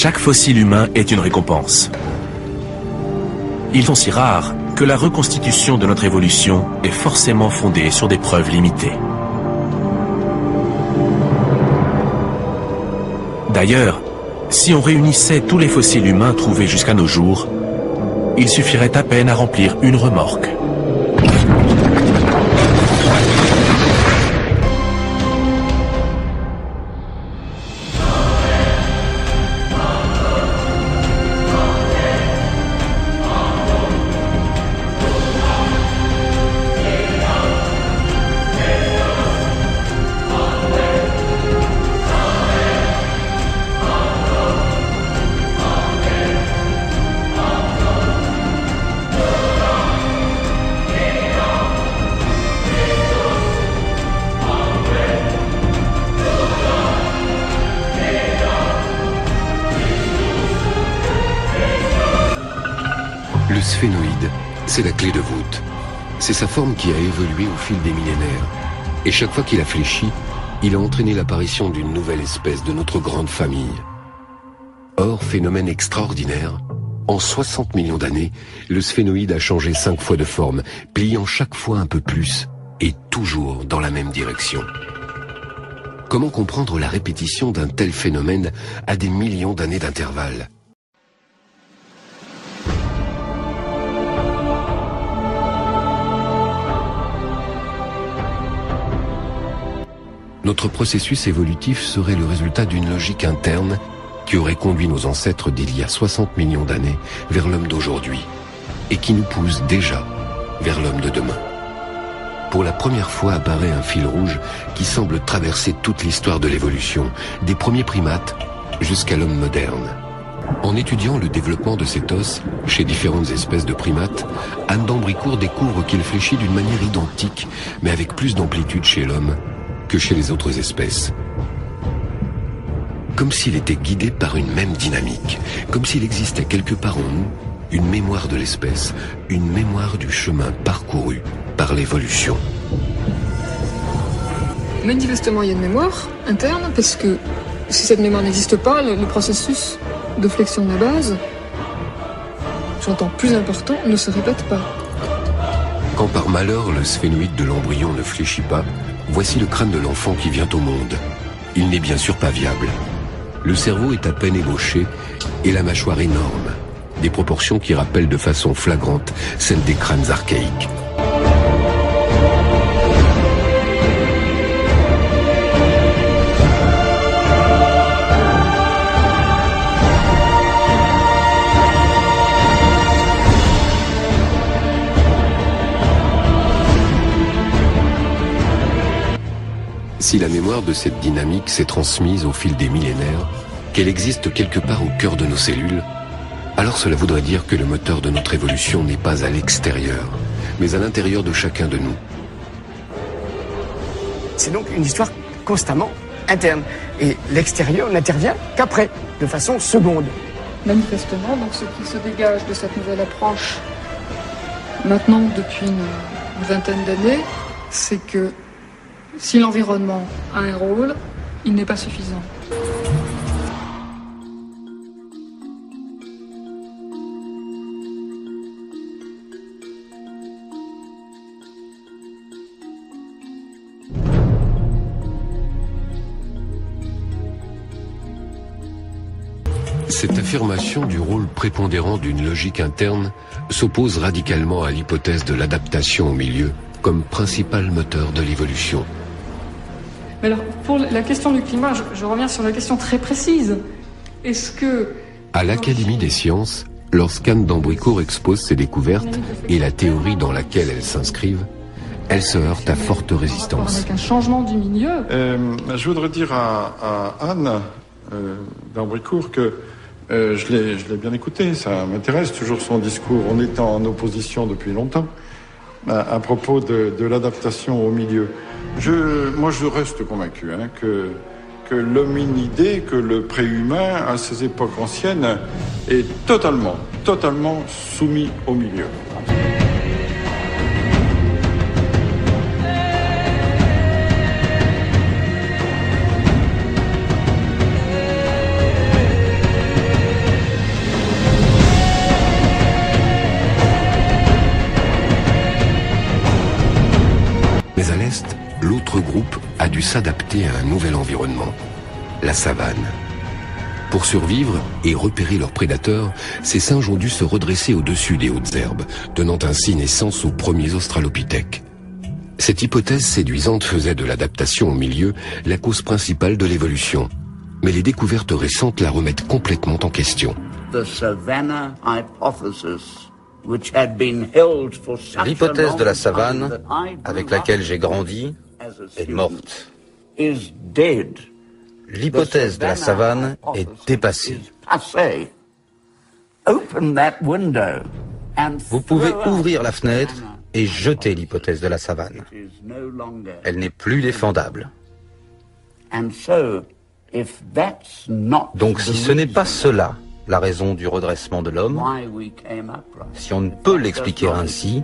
Chaque fossile humain est une récompense. Ils sont si rares que la reconstitution de notre évolution est forcément fondée sur des preuves limitées. D'ailleurs, si on réunissait tous les fossiles humains trouvés jusqu'à nos jours, il suffirait à peine à remplir une remorque. Le sphénoïde, c'est la clé de voûte. C'est sa forme qui a évolué au fil des millénaires. Et chaque fois qu'il a fléchi, il a entraîné l'apparition d'une nouvelle espèce de notre grande famille. Or, phénomène extraordinaire, en 60 millions d'années, le sphénoïde a changé 5 fois de forme, pliant chaque fois un peu plus, et toujours dans la même direction. Comment comprendre la répétition d'un tel phénomène à des millions d'années d'intervalle ? Notre processus évolutif serait le résultat d'une logique interne qui aurait conduit nos ancêtres d'il y a 60 millions d'années vers l'homme d'aujourd'hui et qui nous pousse déjà vers l'homme de demain. Pour la première fois apparaît un fil rouge qui semble traverser toute l'histoire de l'évolution, des premiers primates jusqu'à l'homme moderne. En étudiant le développement de cet os chez différentes espèces de primates, Anne d'Ambricourt découvre qu'il fléchit d'une manière identique, mais avec plus d'amplitude chez l'homme que chez les autres espèces. Comme s'il était guidé par une même dynamique, comme s'il existait quelque part en nous une mémoire de l'espèce, une mémoire du chemin parcouru par l'évolution. Manifestement, il y a une mémoire interne, parce que si cette mémoire n'existe pas, le processus de flexion de la base, j'entends plus important, ne se répète pas. Quand par malheur le sphénoïde de l'embryon ne fléchit pas, voici le crâne de l'enfant qui vient au monde. Il n'est bien sûr pas viable. Le cerveau est à peine ébauché et la mâchoire énorme. Des proportions qui rappellent de façon flagrante celles des crânes archaïques. Si la mémoire de cette dynamique s'est transmise au fil des millénaires, qu'elle existe quelque part au cœur de nos cellules, alors cela voudrait dire que le moteur de notre évolution n'est pas à l'extérieur, mais à l'intérieur de chacun de nous. C'est donc une histoire constamment interne. Et l'extérieur n'intervient qu'après, de façon seconde. Manifestement, donc ce qui se dégage de cette nouvelle approche, maintenant depuis une vingtaine d'années, c'est que si l'environnement a un rôle, il n'est pas suffisant. Cette affirmation du rôle prépondérant d'une logique interne s'oppose radicalement à l'hypothèse de l'adaptation au milieu comme principal moteur de l'évolution. Mais alors, pour la question du climat, je reviens sur la question très précise. Est-ce que... À l'Académie des sciences, lorsqu'Anne d'Ambricourt expose ses découvertes et la théorie dans laquelle elles s'inscrivent, elle se heurte à forte résistance. Avec un changement du milieu. Je voudrais dire à Anne d'Ambricourt que je l'ai bien écouté, ça m'intéresse toujours son discours. On est en opposition depuis longtemps à propos de l'adaptation au milieu. Moi, je reste convaincu que l'hominidé, que le préhumain, à ces époques anciennes, est totalement soumis au milieu. a dû s'adapter à un nouvel environnement, la savane. Pour survivre et repérer leurs prédateurs, ces singes ont dû se redresser au-dessus des hautes herbes, donnant ainsi naissance aux premiers australopithèques. Cette hypothèse séduisante faisait de l'adaptation au milieu la cause principale de l'évolution. Mais les découvertes récentes la remettent complètement en question. L'hypothèse de la savane, avec laquelle j'ai grandi, est morte. L'hypothèse de la savane est dépassée. Vous pouvez ouvrir la fenêtre et jeter l'hypothèse de la savane. Elle n'est plus défendable. Donc si ce n'est pas cela, la raison du redressement de l'homme, si on ne peut l'expliquer ainsi,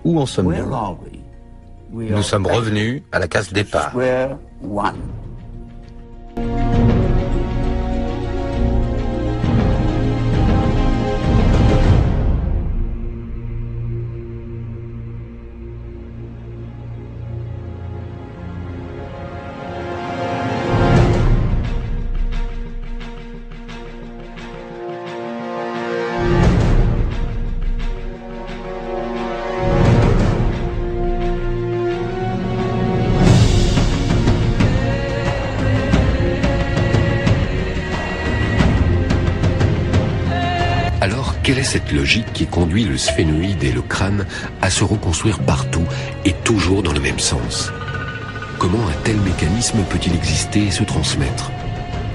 où en sommes-nous? Nous sommes revenus à la case départ. Quelle est cette logique qui conduit le sphénoïde et le crâne à se reconstruire partout et toujours dans le même sens? Comment un tel mécanisme peut-il exister et se transmettre?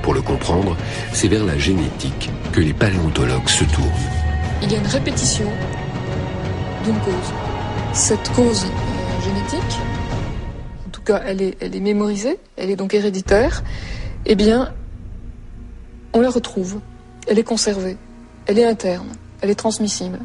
Pour le comprendre, c'est vers la génétique que les paléontologues se tournent. Il y a une répétition d'une cause. Cette cause génétique, en tout cas elle est mémorisée, elle est donc héréditaire, eh bien on la retrouve, elle est conservée. Elle est interne, elle est transmissible.